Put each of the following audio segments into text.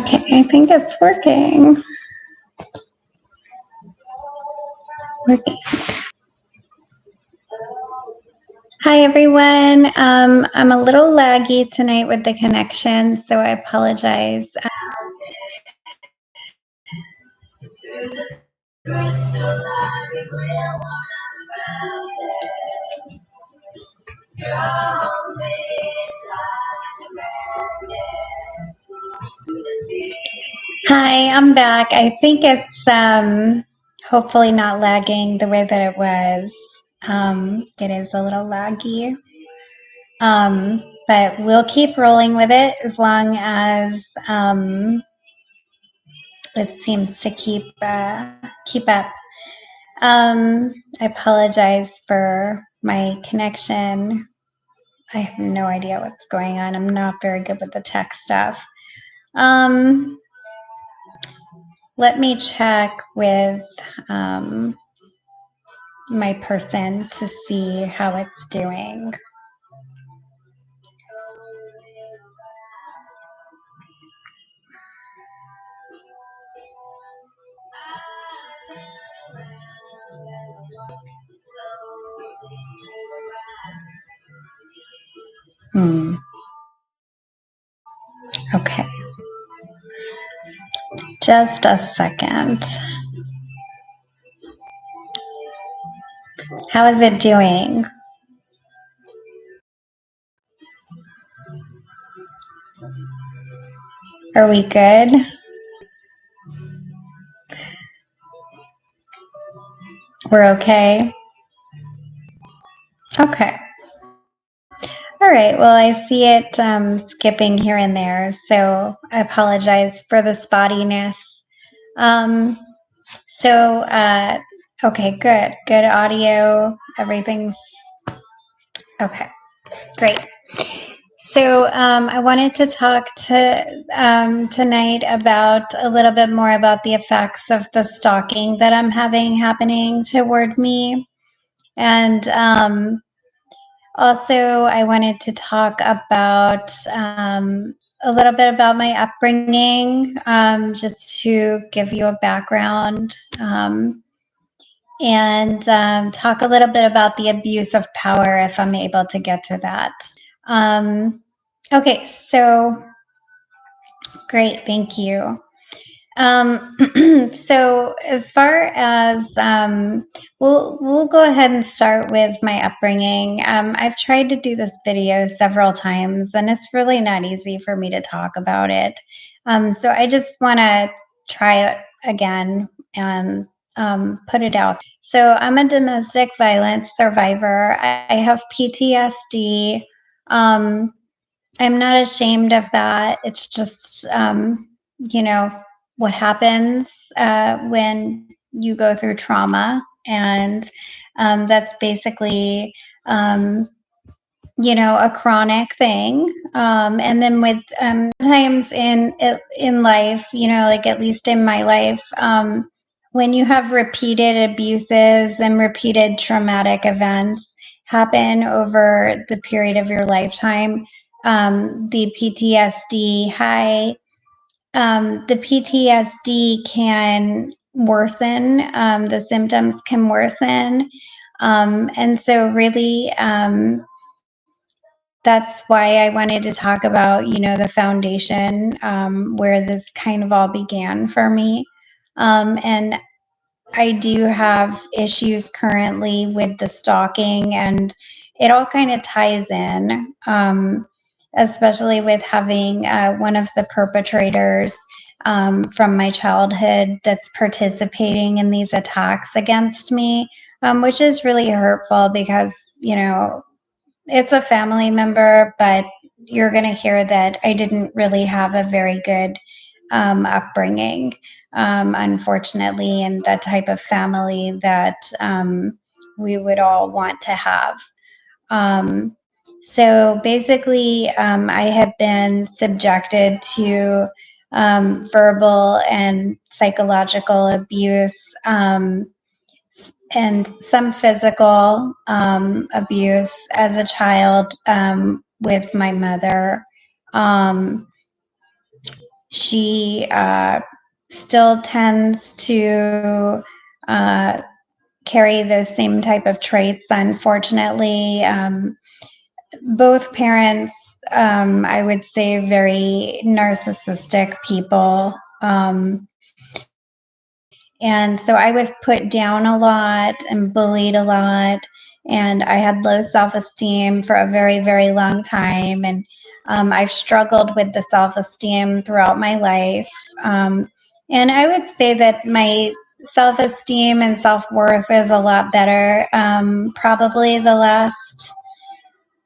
Okay, I think it's working. Hi, everyone. I'm a little laggy tonight with the connection, so I apologize. Hi, I'm back. I think it's hopefully not lagging the way that it was. It is a little laggy. But we'll keep rolling with it as long as it seems to keep up. I apologize for my connection. I have no idea what's going on. I'm not very good with the tech stuff. Let me check with my person to see how it's doing. Okay. Just a second. How is it doing? Are we good? We're okay? Okay. All right. Well, I see it skipping here and there, so I apologize for the spottiness. Okay, good. Good audio. Everything's okay. Great. So I wanted to talk tonight about a little bit more about the effects of the stalking that I'm having happening toward me. And also I wanted to talk about a little bit about my upbringing, just to give you a background, and talk a little bit about the abuse of power if I'm able to get to that. Okay, so great, thank you. So as far as we'll go ahead and start with my upbringing. I've tried to do this video several times, and it's really not easy for me to talk about it. So I just want to try it again and put it out. So I'm a domestic violence survivor. I have PTSD. I'm not ashamed of that. It's just, what happens when you go through trauma. And that's basically, a chronic thing. And then with times in life, like at least in my life, when you have repeated abuses and repeated traumatic events happen over the period of your lifetime, the PTSD can worsen, the symptoms can worsen. And so really, that's why I wanted to talk about, the foundation, where this kind of all began for me. And I do have issues currently with the stalking, and it all kind of ties in, especially with having one of the perpetrators from my childhood that's participating in these attacks against me, which is really hurtful because, it's a family member, but you're going to hear that I didn't really have a very good upbringing, unfortunately, and the type of family that we would all want to have. So basically, I have been subjected to verbal and psychological abuse, and some physical abuse as a child with my mother. she still tends to uh, carry those same type of traits, unfortunately. Both parents, I would say, very narcissistic people. And so I was put down a lot and bullied a lot. And I had low self esteem for a very, very long time. And I've struggled with the self esteem throughout my life. And I would say that my self esteem and self worth is a lot better. Probably the last,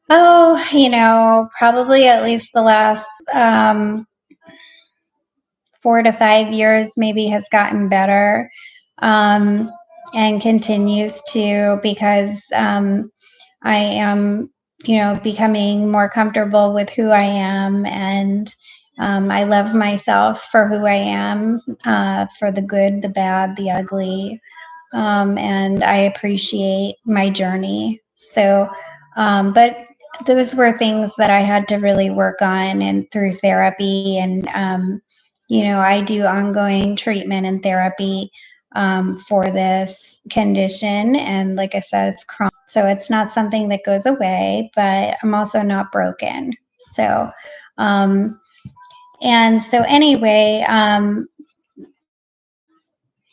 probably at least the last 4 to 5 years maybe has gotten better, um, and continues to, because I am, becoming more comfortable with who I am, and I love myself for who I am, for the good, the bad, the ugly, and I appreciate my journey. So, but those were things that I had to really work on and through therapy. And, I do ongoing treatment and therapy for this condition. And like I said, it's chronic. So it's not something that goes away, but I'm also not broken. So, and so anyway,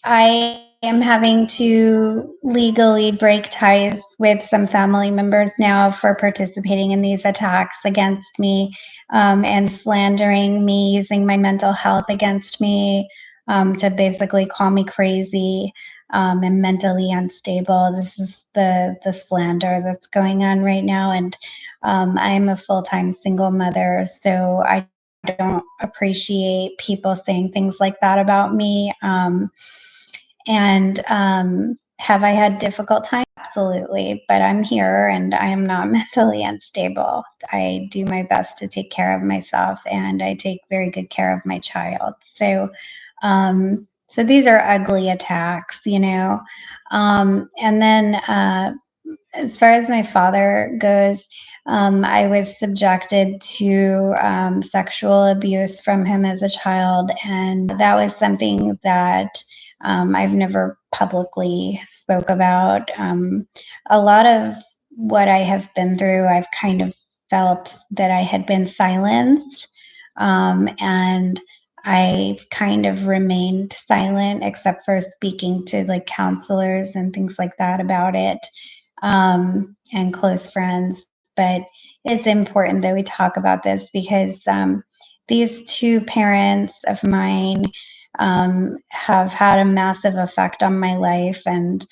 I am having to legally break ties with some family members now for participating in these attacks against me, and slandering me, using my mental health against me, to basically call me crazy, and mentally unstable. This is the slander that's going on right now, and I'm a full-time single mother, so I don't appreciate people saying things like that about me. And have I had difficult times? Absolutely. But I'm here and I am not mentally unstable. I do my best to take care of myself, and I take very good care of my child. So these are ugly attacks. And then as far as my father goes, I was subjected to sexual abuse from him as a child, and that was something that I've never publicly spoke about. A lot of what I have been through, I've kind of felt that I had been silenced, and I've kind of remained silent, except for speaking to like counselors and things like that about it, and close friends. But it's important that we talk about this because these two parents of mine have had a massive effect on my life, and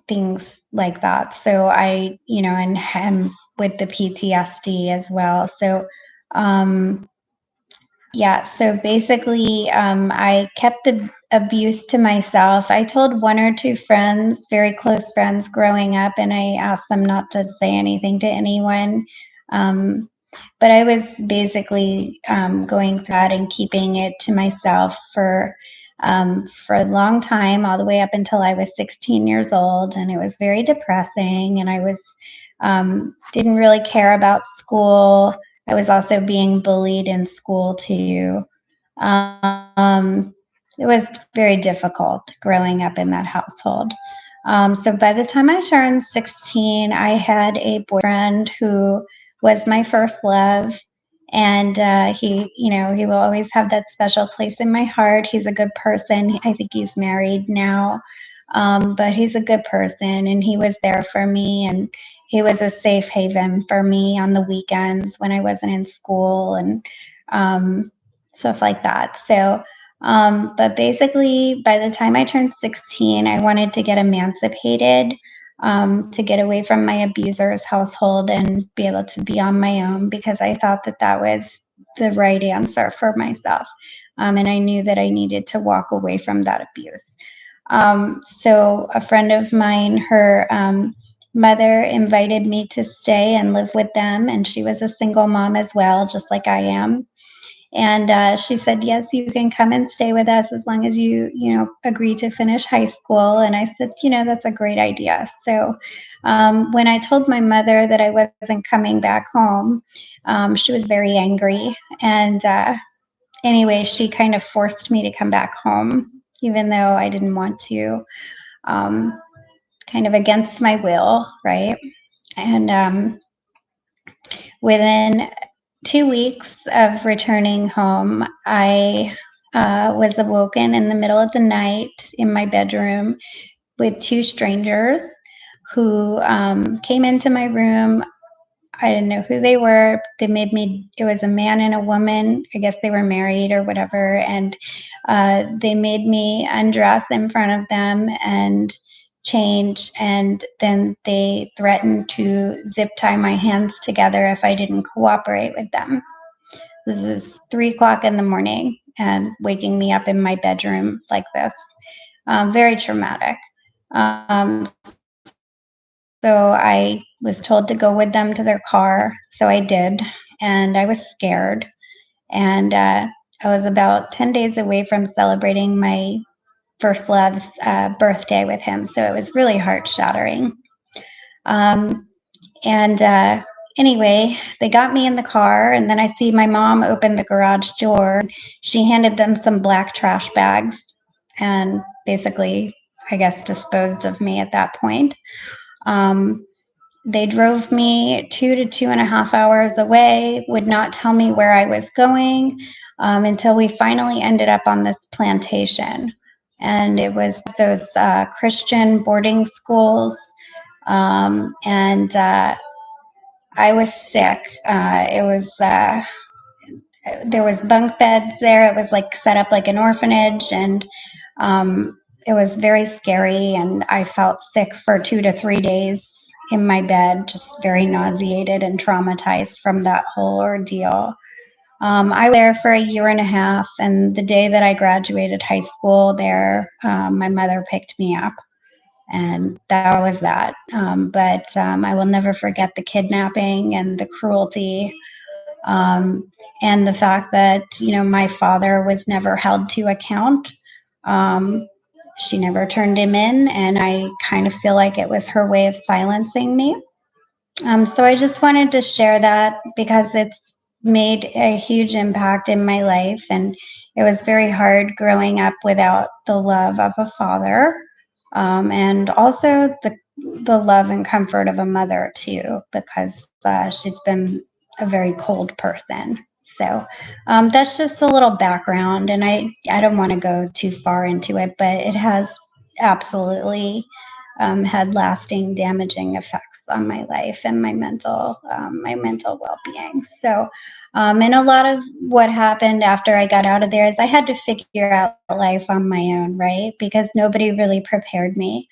things like that. So and with the PTSD as well. So, yeah, so basically, I kept the abuse to myself. I told one or two friends, very close friends growing up, and I asked them not to say anything to anyone. Um, but I was basically going through that and keeping it to myself for a long time, all the way up until I was 16 years old, and it was very depressing. And I was didn't really care about school. I was also being bullied in school too. Um, it was very difficult growing up in that household. So by the time I turned 16, I had a boyfriend who was my first love. And he will always have that special place in my heart. He's a good person. I think he's married now, but he's a good person, and he was there for me. And he was a safe haven for me on the weekends when I wasn't in school, and um, stuff like that. So, but basically, by the time I turned 16, I wanted to get emancipated, to get away from my abuser's household and be able to be on my own, because I thought that that was the right answer for myself. And I knew that I needed to walk away from that abuse. So a friend of mine, her mother invited me to stay and live with them, and she was a single mom as well, just like I am. And she said, yes, you can come and stay with us as long as you agree to finish high school. And I said, that's a great idea. So when I told my mother that I wasn't coming back home, she was very angry. And anyway, she kind of forced me to come back home, even though I didn't want to, um, kind of against my will, right? And within 2 weeks of returning home, I was awoken in the middle of the night in my bedroom with two strangers who came into my room. I didn't know who they were. They made me, it was a man and a woman. I guess they were married or whatever. And they made me undress in front of them and change. And then they threatened to zip tie my hands together if I didn't cooperate with them. This is 3 o'clock in the morning and waking me up in my bedroom like this. Very traumatic. Um, so I was told to go with them to their car. So I did. And I was scared. And I was about 10 days away from celebrating my first love's birthday with him. So it was really heart shattering. Um, and anyway, they got me in the car. And then I see my mom open the garage door. She handed them some black trash bags and basically, I guess, disposed of me at that point. Um, They drove me 2 to 2.5 hours away, would not tell me where I was going until we finally ended up on this plantation. And it was those Christian boarding schools. And I was sick. It was there was bunk beds there. It was like set up like an orphanage, and it was very scary. And I felt sick for 2 to 3 days in my bed, just very nauseated and traumatized from that whole ordeal. I was there for a year and a half, and the day that I graduated high school, there, my mother picked me up, and that was that. But I will never forget the kidnapping and the cruelty, um, and the fact that my father was never held to account. Um, she never turned him in, and I kind of feel like it was her way of silencing me. So I just wanted to share that because it's made a huge impact in my life, and it was very hard growing up without the love of a father, and also the love and comfort of a mother too, because she's been a very cold person. So that's just a little background, and I don't want to go too far into it, but it has absolutely had lasting damaging effects on my life and my mental well-being. So and a lot of what happened after I got out of there is I had to figure out life on my own, right? Because nobody really prepared me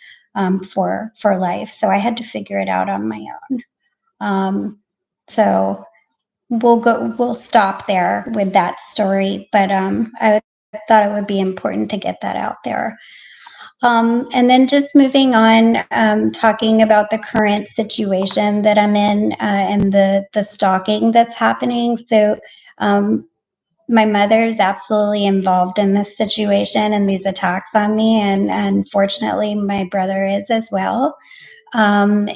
for life, so I had to figure it out on my own. So we'll stop there with that story, but I thought it would be important to get that out there. And then just moving on, talking about the current situation that I'm in and the stalking that's happening. So um, my mother is absolutely involved in this situation and these attacks on me, and unfortunately, my brother is as well. And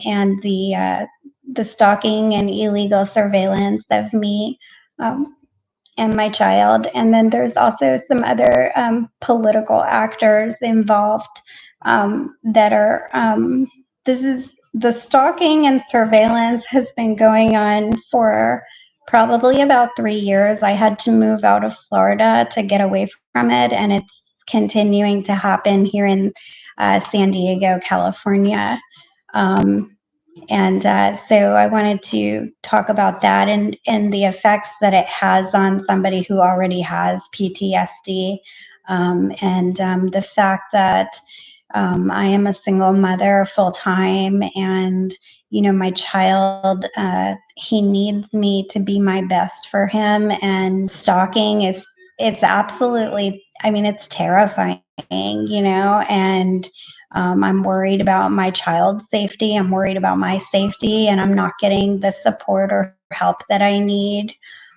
the stalking and illegal surveillance of me. And my child. And then there's also some other political actors involved that are, this is the stalking and surveillance has been going on for probably about 3 years. I had to move out of Florida to get away from it, and it's continuing to happen here in San Diego, California. Um, and so I wanted to talk about that and the effects that it has on somebody who already has PTSD. And the fact that I am a single mother full time, and my child, he needs me to be my best for him. And stalking it's absolutely, I mean, it's terrifying, and I'm worried about my child's safety. I'm worried about my safety, and I'm not getting the support or help that I need.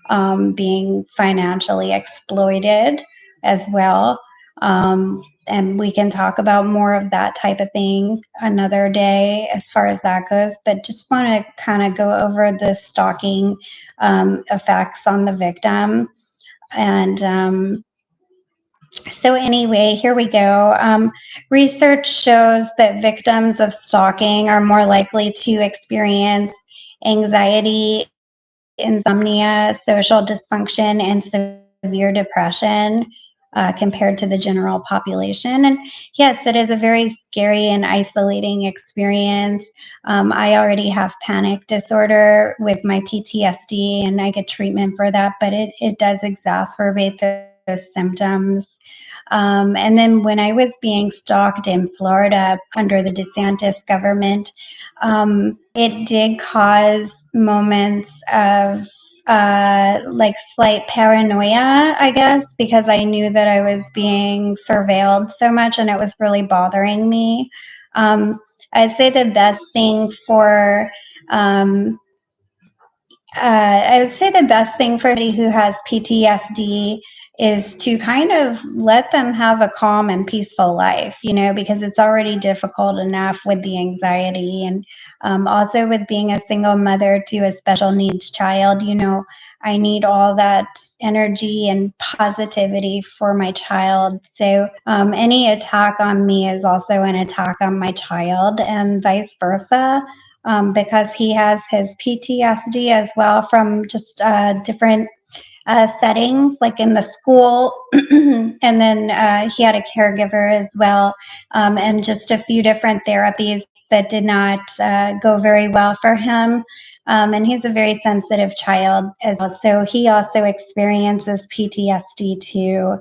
Being financially exploited as well. And we can talk about more of that type of thing another day as far as that goes. But just want to kind of go over the stalking effects on the victim. And so, anyway, here we go. Research shows that victims of stalking are more likely to experience anxiety, insomnia, social dysfunction, and severe depression compared to the general population. And yes, it is a very scary and isolating experience. I already have panic disorder with my PTSD, and I get treatment for that, but it does exacerbate those symptoms. And then when I was being stalked in Florida under the DeSantis government, it did cause moments of like slight paranoia, I guess, because I knew that I was being surveilled so much and it was really bothering me. Um, I'd say the best thing for um, I would say the best thing for somebody who has PTSD is to kind of let them have a calm and peaceful life, because it's already difficult enough with the anxiety. And also with being a single mother to a special needs child, I need all that energy and positivity for my child. So any attack on me is also an attack on my child, and vice versa, because he has his PTSD as well from just different settings, like in the school. And then he had a caregiver as well, and just a few different therapies that did not go very well for him. And he's a very sensitive child as well. So he also experiences PTSD too.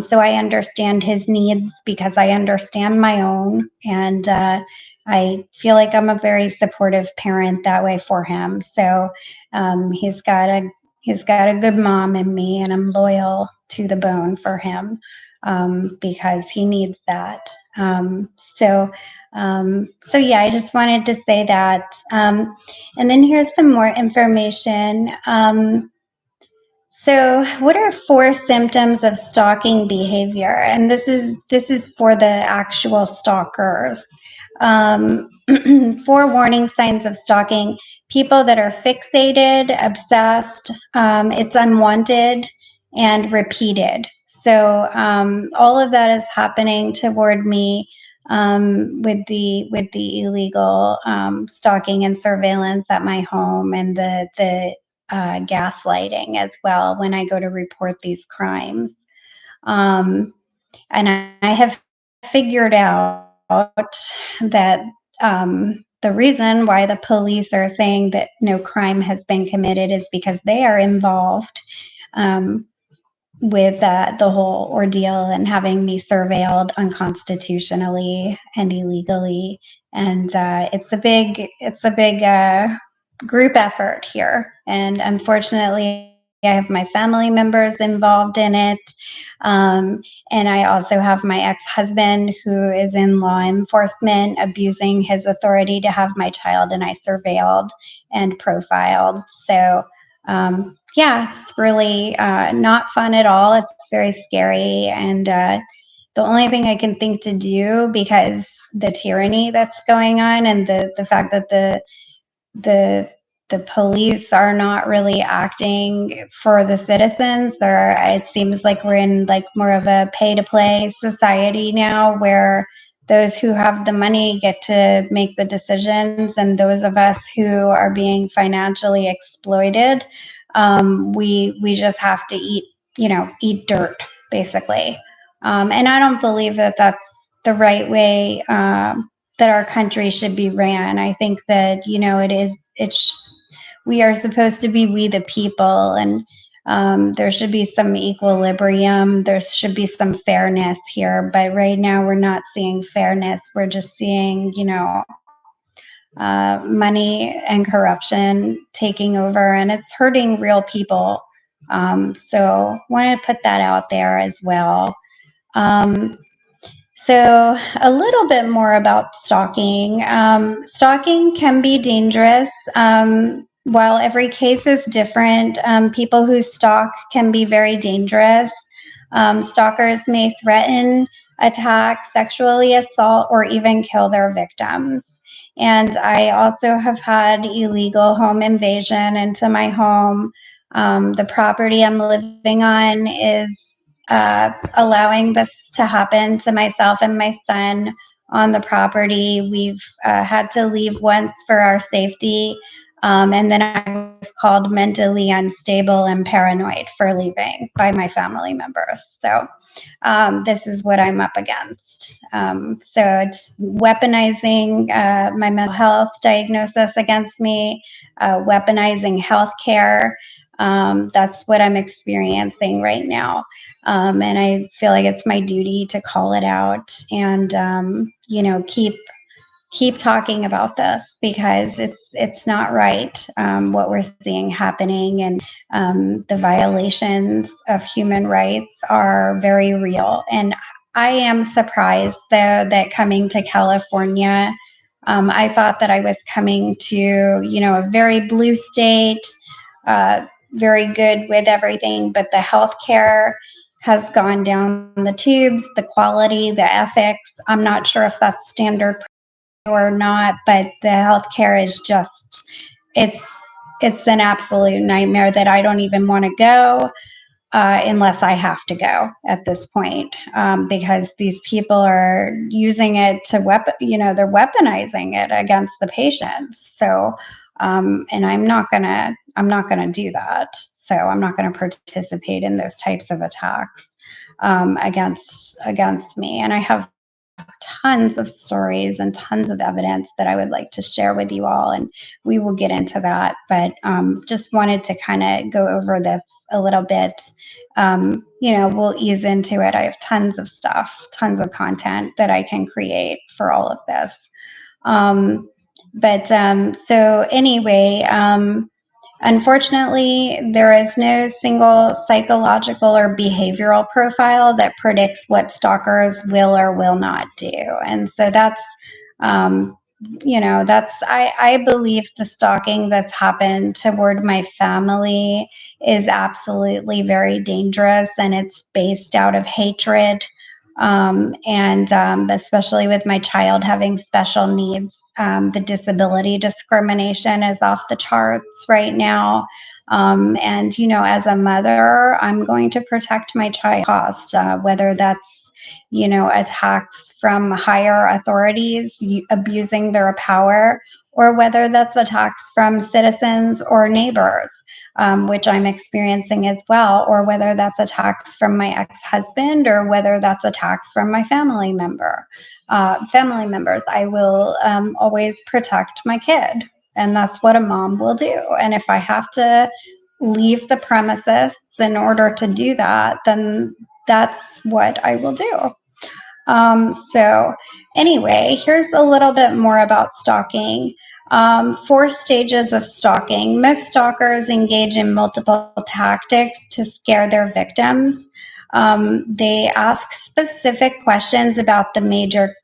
So I understand his needs because I understand my own. And I feel like I'm a very supportive parent that way for him. So he's got a good mom in me, and I'm loyal to the bone for him because he needs that. So yeah, I just wanted to say that. And then here's some more information. So, what are 4 symptoms of stalking behavior? And this is for the actual stalkers. 4 warning signs of stalking: people that are fixated, obsessed, it's unwanted, and repeated. So, all of that is happening toward me with the illegal stalking and surveillance at my home, and the gaslighting as well when I go to report these crimes. And I have figured out that the reason why the police are saying that no crime has been committed is because they are involved with the whole ordeal and having me surveilled unconstitutionally and illegally. And it's a big group effort here. And unfortunately, I have my family members involved in it. And I also have my ex-husband who is in law enforcement abusing his authority to have my child and I surveilled and profiled. So yeah, it's really not fun at all. It's very scary. And the only thing I can think to do, because the tyranny that's going on and the fact that the the police are not really acting for the citizens. It seems like we're in like more of a pay to play society now, where those who have the money get to make the decisions, and those of us who are being financially exploited, we just have to eat dirt basically. And I don't believe that that's the right way that our country should be ran. I think that we are supposed to be we the people, and there should be some equilibrium. There should be some fairness here, but right now we're not seeing fairness. We're just seeing money and corruption taking over, and it's hurting real people. So wanted to put that out there as well. Um, so, a little bit more about stalking. Stalking can be dangerous. While every case is different, people who stalk can be very dangerous. Stalkers may threaten, attack, sexually assault, or even kill their victims. And I also have had illegal home invasion into my home. The property I'm living on is allowing this to happen to myself and my son on the property. We've had to leave once for our safety. And then I was called mentally unstable and paranoid for leaving by my family members. So this is what I'm up against. So it's weaponizing my mental health diagnosis against me, weaponizing healthcare. That's what I'm experiencing right now. And I feel like it's my duty to call it out and, keep talking about this because it's not right what we're seeing happening, and the violations of human rights are very real. And I am surprised though that coming to California, I thought that I was coming to a very blue state, very good with everything, but the healthcare has gone down the tubes, the quality, the ethics. I'm not sure if that's standard or not, but the healthcare is just it's it's an absolute nightmare that I don't even want to go unless I have to go at this point, because these people are using it to they're weaponizing it against the patients. So, and I'm not gonna do that. So I'm not gonna participate in those types of attacks against me. And I have tons of stories and tons of evidence that I would like to share with you all, and we will get into that. But just wanted to kind of go over this a little bit. We'll ease into it. I have tons of stuff, tons of content that I can create for all of this. So anyway, unfortunately, there is no single psychological or behavioral profile that predicts what stalkers will or will not do. And so I believe the stalking that's happened toward my family is absolutely very dangerous, and it's based out of hatred. And especially with my child having special needs, the disability discrimination is off the charts right now. And, as a mother, I'm going to protect my child cost, whether that's, attacks from higher authorities abusing their power, or whether that's attacks from citizens or neighbors, which I'm experiencing as well, or whether that's attacks from my ex-husband, or whether that's attacks from my family members. I will always protect my kid, and that's what a mom will do. And if I have to leave the premises in order to do that, then that's what I will do. So anyway, here's a little bit more about stalking. 4 stages of stalking. Most stalkers engage in multiple tactics to scare their victims. They ask specific questions about the major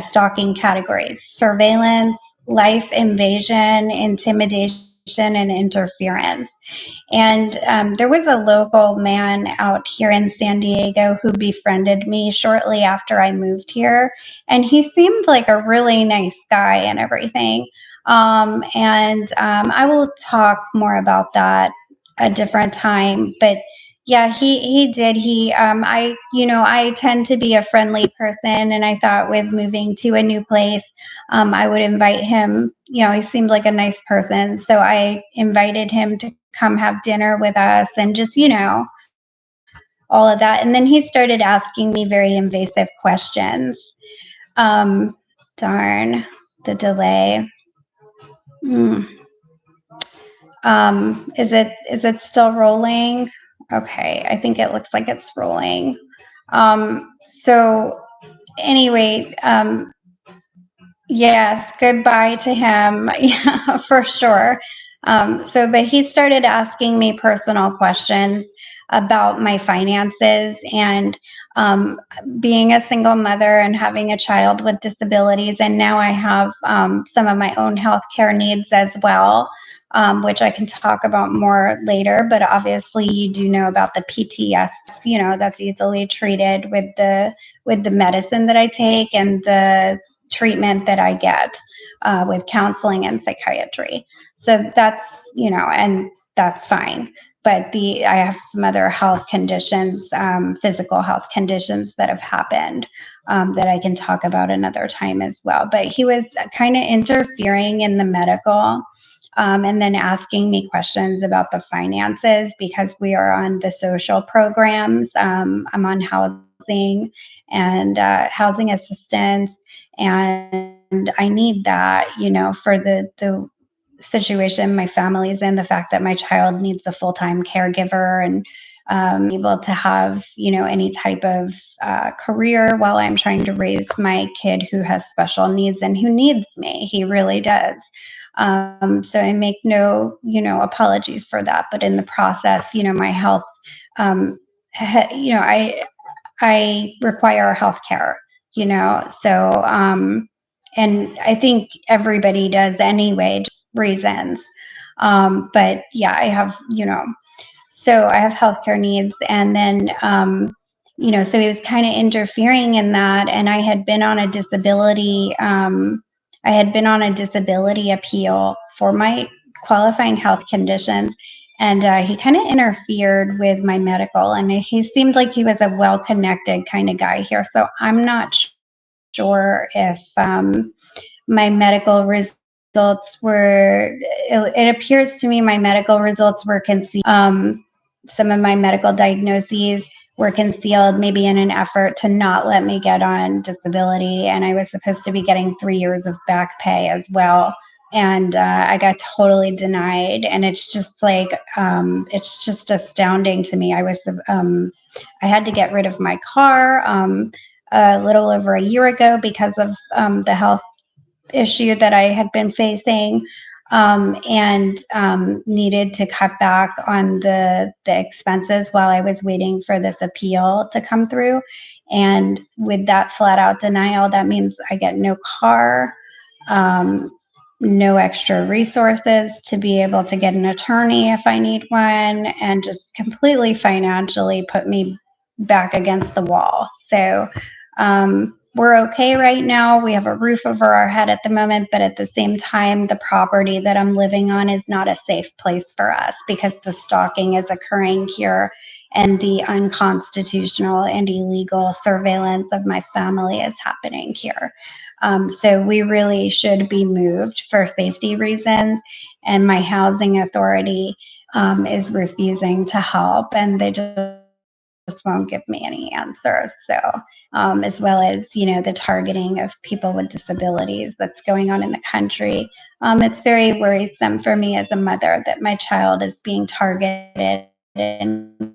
stalking categories: surveillance, life invasion, intimidation, and interference. And there was a local man out here in San Diego who befriended me shortly after I moved here. And he seemed like a really nice guy and everything. I will talk more about that a different time. But yeah, he did. I tend to be a friendly person, and I thought with moving to a new place, I would invite him. He seemed like a nice person, so I invited him to come have dinner with us and just, all of that. And then he started asking me very invasive questions. Darn, the delay. Is it still rolling? Okay, I think it looks like it's rolling. So anyway, yes, goodbye to him. Yeah, for sure. But he started asking me personal questions about my finances, and being a single mother and having a child with disabilities. And now I have some of my own healthcare needs as well, which I can talk about more later. But obviously, you do know about the PTS, that's easily treated with the medicine that I take and the treatment that I get with counseling and psychiatry. So that's, and that's fine. but I have some other health conditions, physical health conditions that have happened, that I can talk about another time as well. But he was kind of interfering in the medical, and then asking me questions about the finances because we are on the social programs. I'm on housing and housing assistance, and I need that, for the situation my family is in, the fact that my child needs a full-time caregiver, and able to have, any type of career while I'm trying to raise my kid who has special needs and who needs me. He really does. So I make no, apologies for that. But in the process, my health, um, I require health care, so, and I think everybody does anyway, just reasons. But yeah, I have, so I have healthcare needs. And then, so he was kind of interfering in that. And I had been on a disability appeal for my qualifying health conditions. And he kind of interfered with my medical. And he seemed like he was a well connected kind of guy here. So I'm not sure if my medical results it appears to me my medical results were concealed. Some of my medical diagnoses were concealed, maybe in an effort to not let me get on disability. And I was supposed to be getting 3 years of back pay as well. And I got totally denied. And it's just like, it's just astounding to me. I had to get rid of my car a little over a year ago because of the health issue that I had been facing, and needed to cut back on the expenses while I was waiting for this appeal to come through. And with that flat out denial, that means I get no car, um, no extra resources to be able to get an attorney if I need one, and just completely financially put me back against the wall. So, we're okay right now. We have a roof over our head at the moment, but at the same time, the property that I'm living on is not a safe place for us because the stalking is occurring here, and the unconstitutional and illegal surveillance of my family is happening here. So we really should be moved for safety reasons. And my housing authority is refusing to help, and they just won't give me any answers. So, as well as, the targeting of people with disabilities that's going on in the country. It's very worrisome for me as a mother that my child is being targeted and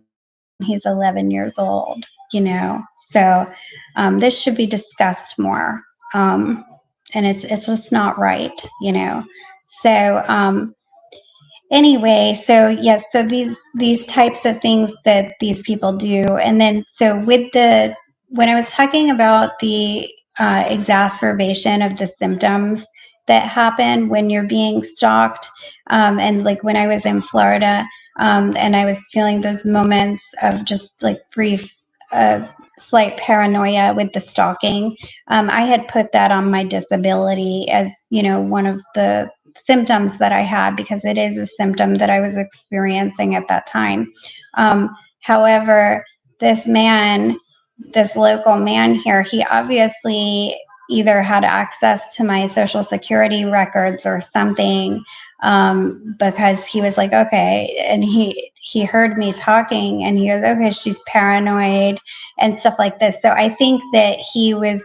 he's 11 years old, So, this should be discussed more. Um, and it's just not right. So, anyway, so yes, so these types of things that these people do. And then, so when I was talking about the exacerbation of the symptoms that happen when you're being stalked, and like when I was in Florida, and I was feeling those moments of just like brief slight paranoia with the stalking, I had put that on my disability as, one of the symptoms that I had, because it is a symptom that I was experiencing at that time. However, this man, this local man here, he obviously either had access to my social security records or something, because he was like, okay, and he heard me talking and he goes, okay, she's paranoid and stuff like this. So I think that he was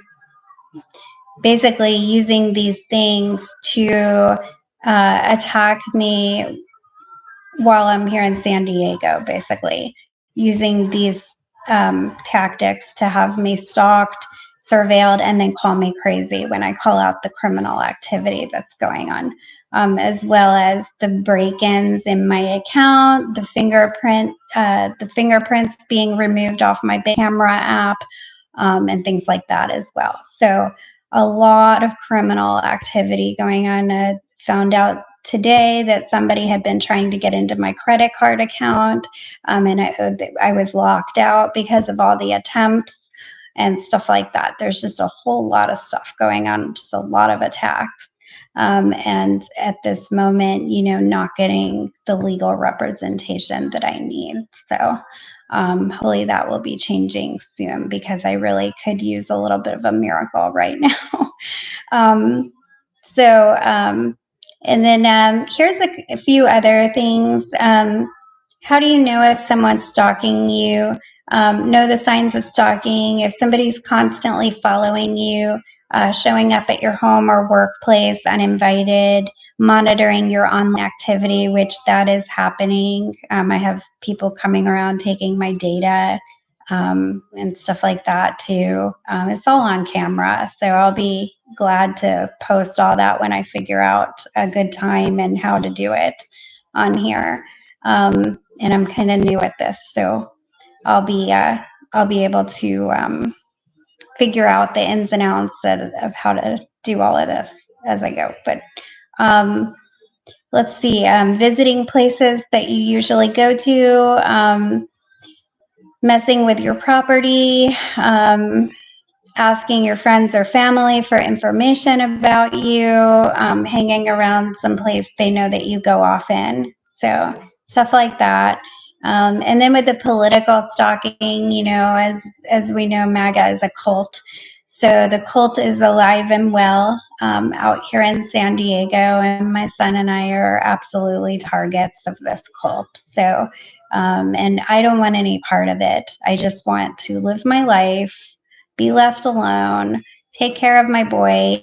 basically using these things to attack me while I'm here in San Diego, basically using these tactics to have me stalked, surveilled, and then call me crazy when I call out the criminal activity that's going on, as well as the break-ins in my account, the fingerprints being removed off my camera app, and things like that as well. So a lot of criminal activity going on. Found out today that somebody had been trying to get into my credit card account, and I was locked out because of all the attempts and stuff like that. There's just a whole lot of stuff going on, just a lot of attacks. And at this moment, not getting the legal representation that I need. So hopefully that will be changing soon, because I really could use a little bit of a miracle right now. um, so, and then here's a few other things. How do you know if someone's stalking you? Know the signs of stalking. If somebody's constantly following you, showing up at your home or workplace uninvited, monitoring your online activity, which that is happening. I have people coming around taking my data and stuff like that too. It's all on camera, so I'll be glad to post all that when I figure out a good time and how to do it on here. And I'm kind of new at this, so I'll be able to figure out the ins and outs of how to do all of this as I go. But let's see, visiting places that you usually go to, messing with your property, asking your friends or family for information about you, hanging around someplace they know that you go often. So stuff like that. And then with the political stalking, as we know, MAGA is a cult. So the cult is alive and well out here in San Diego, and my son and I are absolutely targets of this cult. So, and I don't want any part of it. I just want to live my life, be left alone, take care of my boy,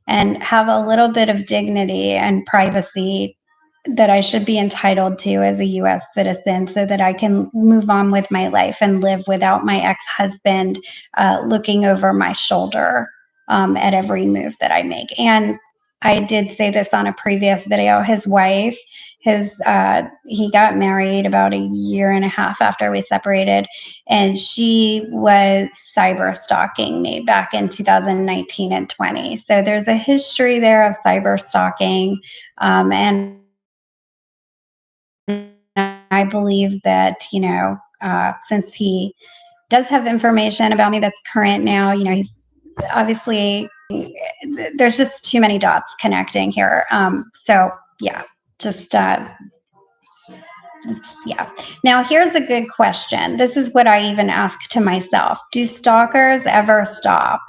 and have a little bit of dignity and privacy that I should be entitled to as a US citizen, so that I can move on with my life and live without my ex-husband looking over my shoulder at every move that I make. And I did say this on a previous video. His wife, he got married about a year and a half after we separated, and she was cyber stalking me back in 2019 and 20. So there's a history there of cyber stalking, and I believe that, since he does have information about me that's current now, he's obviously, there's just too many dots connecting here. So, yeah, just, yeah. Now, here's a good question. This is what I even ask to myself. Do stalkers ever stop?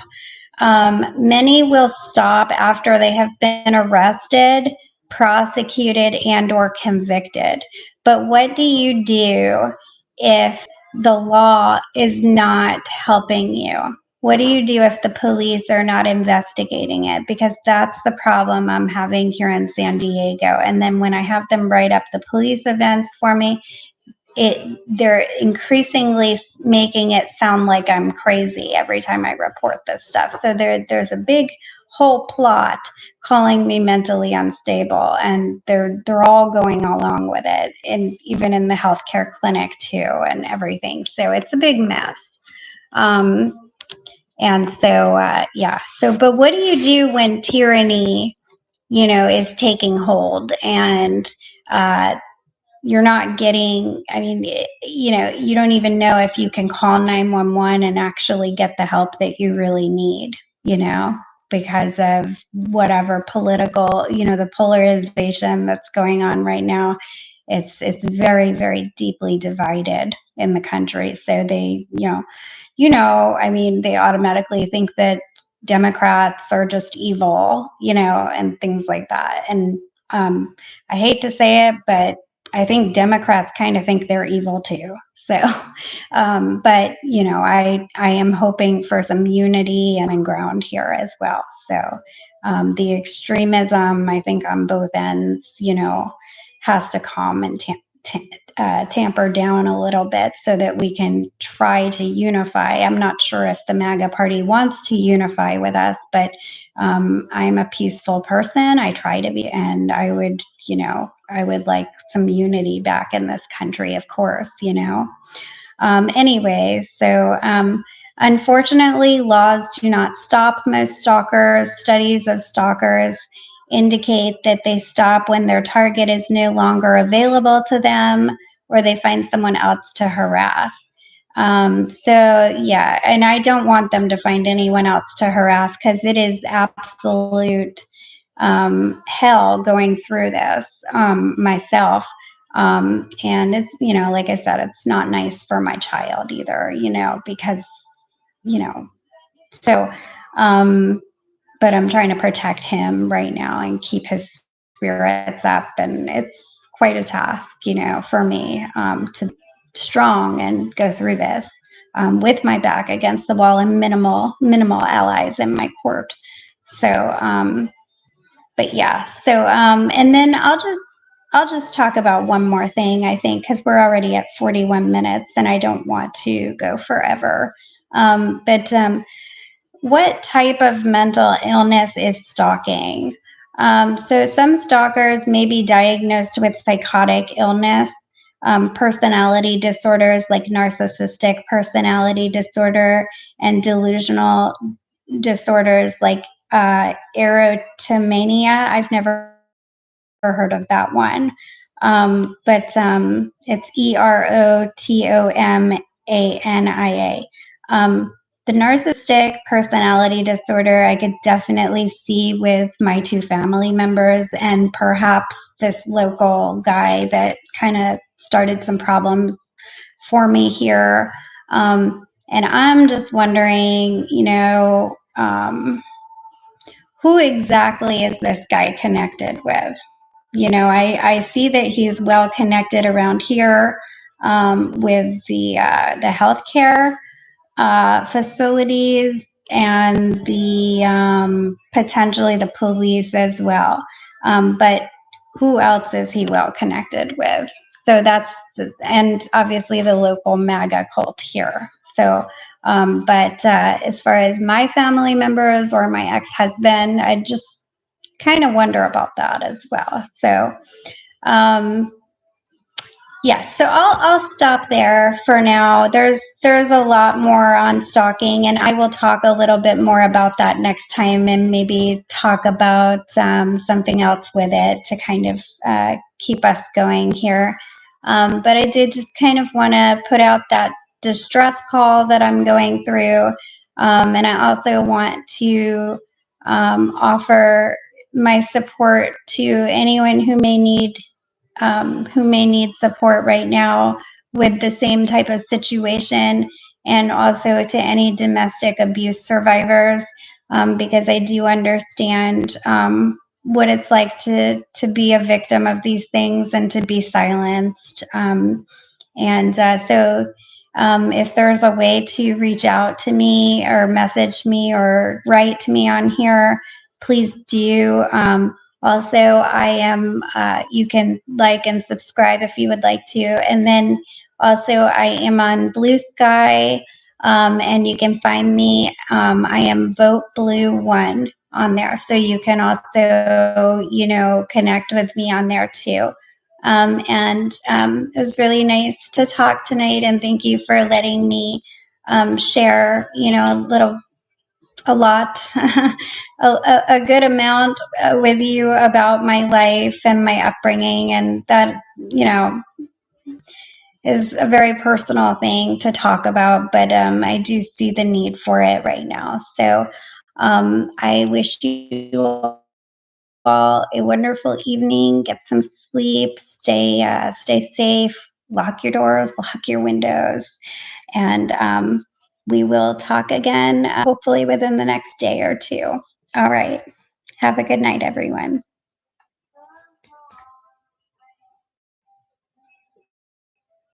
Many will stop after they have been arrested, prosecuted, and or convicted. But what do you do if the law is not helping you? What do you do if the police are not investigating it? Because that's the problem I'm having here in San Diego. And then when I have them write up the police events for me, they're increasingly making it sound like I'm crazy every time I report this stuff. So there's a big whole plot calling me mentally unstable, and they're all going along with it, and even in the healthcare clinic too, and everything. So it's a big mess. And so yeah. So, but what do you do when tyranny, is taking hold, and you're not getting, you don't even know if you can call 911 and actually get the help that you really need, because of whatever political, the polarization that's going on right now. It's very, very deeply divided in the country. So they, they automatically think that Democrats are just evil, and things like that. And I hate to say it, but I think Democrats kind of think they're evil too. So, but I am hoping for some unity and ground here as well. So, the extremism, I think, on both ends, has to calm and tamper down a little bit, so that we can try to unify. I'm not sure if the MAGA party wants to unify with us, but I'm a peaceful person. I try to be, and I would like some unity back in this country, of course. Anyway, so unfortunately, laws do not stop most stalkers. Studies of stalkers indicate that they stop when their target is no longer available to them, or they find someone else to harass. So yeah, and I don't want them to find anyone else to harass, because it is absolute hell going through this myself. And it's, like I said, it's not nice for my child either, because, you know, so, but I'm trying to protect him right now and keep his spirits up. And it's quite a task, for me to be strong and go through this with my back against the wall and minimal allies in my court. So, but yeah. So, and then I'll just talk about one more thing, I think, because we're already at 41 minutes and I don't want to go forever. But what type of mental illness is stalking? So some stalkers may be diagnosed with psychotic illness, personality disorders like narcissistic personality disorder, and delusional disorders like erotomania. I've never heard of that one. But it's erotomania. The narcissistic personality disorder, I could definitely see with my two family members and perhaps this local guy that kind of started some problems for me here. And I'm just wondering, who exactly is this guy connected with? I see that he's well connected around here with the healthcare facilities and the potentially the police as well. But who else is he well connected with? So and obviously the local MAGA cult here. So, but as far as my family members or my ex-husband, I just kind of wonder about that as well. So, um, yeah, so I'll stop there for now. There's a lot more on stalking, and I will talk a little bit more about that next time, and maybe talk about something else with it to kind of keep us going here. But I did just kind of want to put out that distress call that I'm going through, and I also want to offer my support to anyone who may need support right now with the same type of situation, and also to any domestic abuse survivors, because I do understand what it's like to be a victim of these things and to be silenced. And so, if there's a way to reach out to me or message me or write to me on here, please do. Also, I am, you can like and subscribe if you would like to. And then also, I am on Blue Sky, and you can find me. I am Vote Blue One on there. So you can also, connect with me on there too. And it was really nice to talk tonight. And thank you for letting me share, a lot, a good amount with you about my life and my upbringing. And that, is a very personal thing to talk about, but I do see the need for it right now. So I wish you all a wonderful evening. Get some sleep. Stay safe. Lock your doors. Lock your windows. And we will talk again, hopefully within the next day or two. All right. Have a good night, everyone.